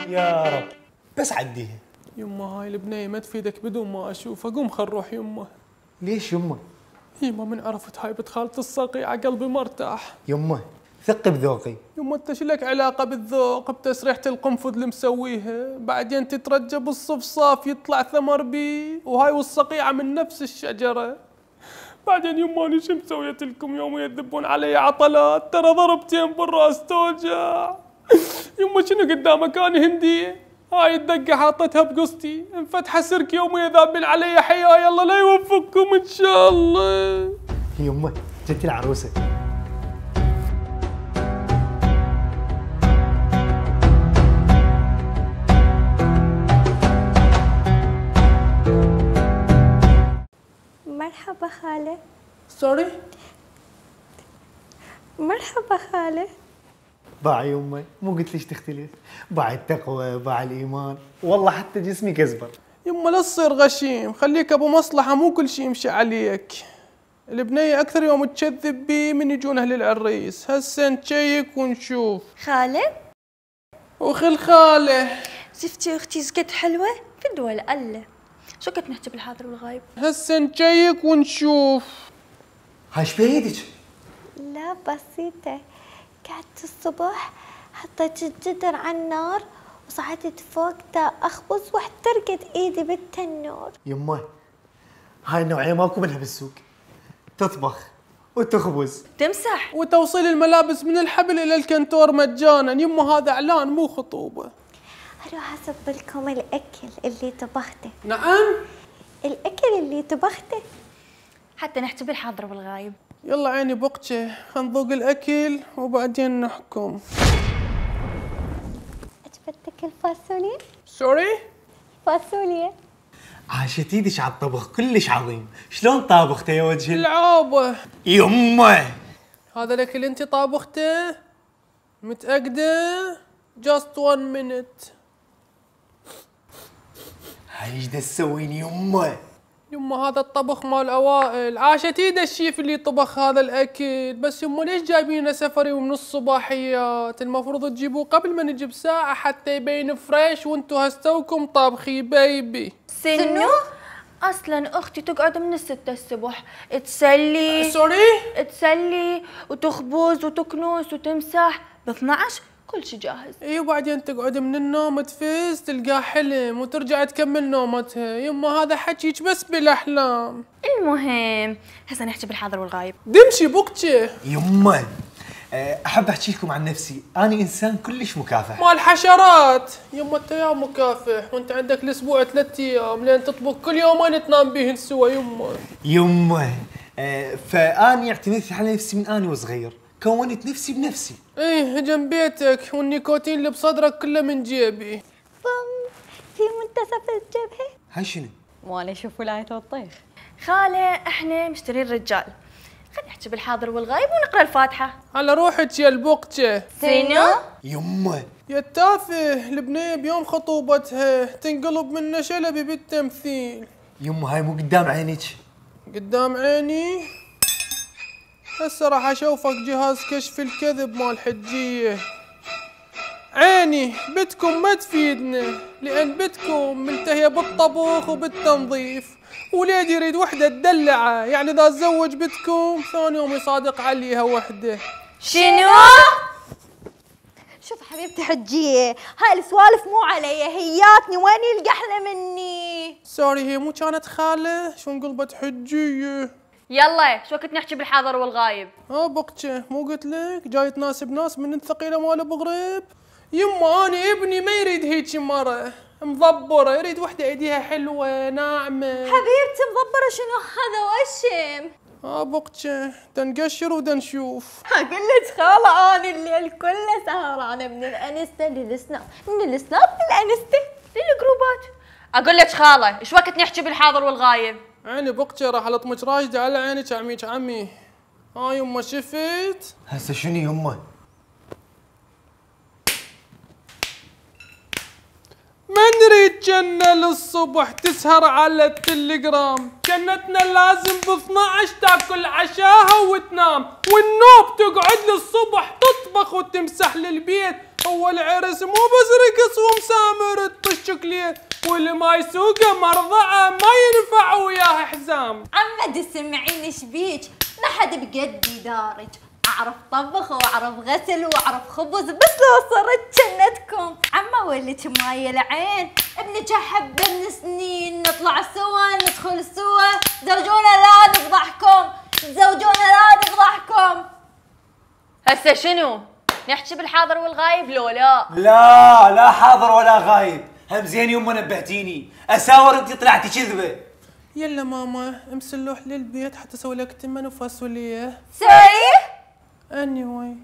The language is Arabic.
يا رب بس عديها. يمه هاي البنية ما تفيدك بدون ما اشوفها، قوم خل نروح يمه. ليش يمه؟ يمه من عرفت هاي بنت خالتي الصقيعة قلبي مرتاح. يمه ثق بذوقي. يمه انت شلك علاقة بالذوق بتسريحة القنفذ اللي مسويها، بعدين تترجى بالصفصاف يطلع ثمر بي، وهاي والصقيعة من نفس الشجرة. بعدين يمه انا شو مسويت لكم يوم يذبون علي عطلات؟ ترى ضربتين بالراس توجع. يمه شنو قدامك انا هندية؟ هاي الدقة حاطتها بقصتي، انفتح سرك يوميا ذابين علي حياة، يلا لا يوفقكم ان شاء الله. يمه جت العروسة. مرحبا خالة. سوري؟ مرحبا خالة. باع يمه مو قلت ليش تختلف؟ باع التقوى، باع الإيمان، والله حتى جسمي كزبر. يما لا تصير غشيم، خليك ابو مصلحة، مو كل شي يمشي عليك. البنية اكثر يوم تكذب بي من يجون اهل العريس، هسه نشيك ونشوف. خالة؟ وخل خاله. زفتي اختي زقت حلوة؟ في الدول الله. شو كنت نحكي بالحاضر والغايب؟ هسه نشيك ونشوف. هاي ايش بايدك؟ لا بسيطة، قعدت الصبح حطيت الجدر على النار وصعدت فوق تا اخبز واحترقت ايدي بالتنور. يمه هاي النوعية ماكو منها بالسوق، تطبخ وتخبز تمسح وتوصيل الملابس من الحبل الى الكنتور مجانا. يما هذا اعلان مو خطوبة. اروح اصب لكم الاكل اللي طبخته. نعم؟ الاكل اللي طبخته حتى نحكي بالحاضر والغايب. يلا عيني بقشة، خلينا نذوق الاكل وبعدين نحكم. عجبتك الفاصوليا؟ سوري؟ فاصوليا. عاشت ايدك على الطبخ كلش عظيم، شلون طابخته يا وجهي؟ العابة. يمه هذا الاكل اللي انت طابخته؟ متأكدة؟ just 1 minute. هاي ايش دا تسوين يمه؟ يما هذا الطبخ مال اوائل، عاشت ايده الشيف اللي طبخ هذا الاكل، بس يما ليش جايبينه سفري ومن الصباحيات؟ المفروض تجيبوه قبل ما نجي بساعة حتى يبين فريش، وانتو هستوكم طابخي بيبي. سنو؟ اصلا اختي تقعد من 6 الصبح تسلي تسلي وتخبز وتكنس وتمسح، ب 12 كل شيء جاهز. اي وبعدين تقعد من النوم تفز تلقاه حلم وترجع تكمل نومتها. يما هذا حكيك بس بالاحلام. المهم هسه نحكي بالحاضر والغايب. دمشي بوكتشي. يمه احب احكي لكم عن نفسي، انا انسان كلش مكافح. مال حشرات. يما انت يا مكافح، وانت عندك الاسبوع 3 ايام لين تطبخ كل يومين تنام بيهن سوا. يمه فاني اعتمدت على نفسي من اني وصغير، كونت نفسي بنفسي. ايه جنب بيتك، والنيكوتين اللي بصدرك كله من جيبي. في منتصف الجبهة. هاي شنو؟ وانا اشوف ولاية الطيخ. خالة احنا مشترين رجال، خلينا نحكي بالحاضر والغايب ونقرا الفاتحة. على روحك يا البقجة. سينو؟ يمه يا التافه، البنية بيوم خطوبتها تنقلب من نشلبي بالتمثيل. يمه هاي مو قدام عينك. قدام عيني؟ هسه راح اشوفك جهاز كشف الكذب مال حجية. عيني بتكم ما تفيدنا، لان بتكم ملتهية بالطبخ وبالتنظيف، وليد يريد وحدة تدلعه، يعني اذا تزوج بتكم ثاني يوم يصادق عليها وحدة. شنو؟ شوف حبيبتي حجية، هاي السوالف مو علي، هياتني وين يلقى احلى مني؟ سوري هي مو كانت خالة، شو انقلبت حجية؟ يلا شو كنت نحكي بالحاضر والغايب؟ بقجة مو قلت لك جاي تناسب ناس من الثقيلة مال ابو غريب؟ يما انا ابني ما يريد هيجي مرة مضبرة، يريد وحدة ايديها حلوة ناعمة. حبيبتي مضبرة شنو هذا وشم؟ بقجة دنقشر ودنشوف. اقول لك خالة انا الليل كله سهرانة من الانستا للسناب، من السناب للانستا للجروبات. اقول لك خالة ايش وقت نحكي بالحاضر والغايب؟ عيني بقجة راح الطمك راجدة على عينك عميك عمي. يما شفت؟ هسه شنو يمه؟ ما نريد جنة للصبح تسهر على التليجرام، جنتنا لازم ب 12 تاكل عشاها وتنام، والنوب تقعد للصبح تطبخ وتمسح للبيت، هو العرس مو بس رقص ومسامر الطشك ليه، واللي ما يسوقه مرضعه ما ينفع وياه حزام. عمد اسمعيني شبيك، ما حد بقدي دارج، اعرف طبخ واعرف غسل واعرف خبز، بس لو صرت جنتكم. عمه ولك ماي العين، ابنك احبه من سنين، نطلع سوا ندخل سوا، زوجونا لا نفضحكم، زوجونا لا نفضحكم. هسه شنو؟ نحكي بالحاضر والغايب لو لا؟ لا حاضر ولا غايب. هم زين يما نبهتيني، اساور انت طلعتي كذبه. يلا ماما امس نروح للبيت حتى اسوي لك تمن وفاصوليا. سوري؟ anyway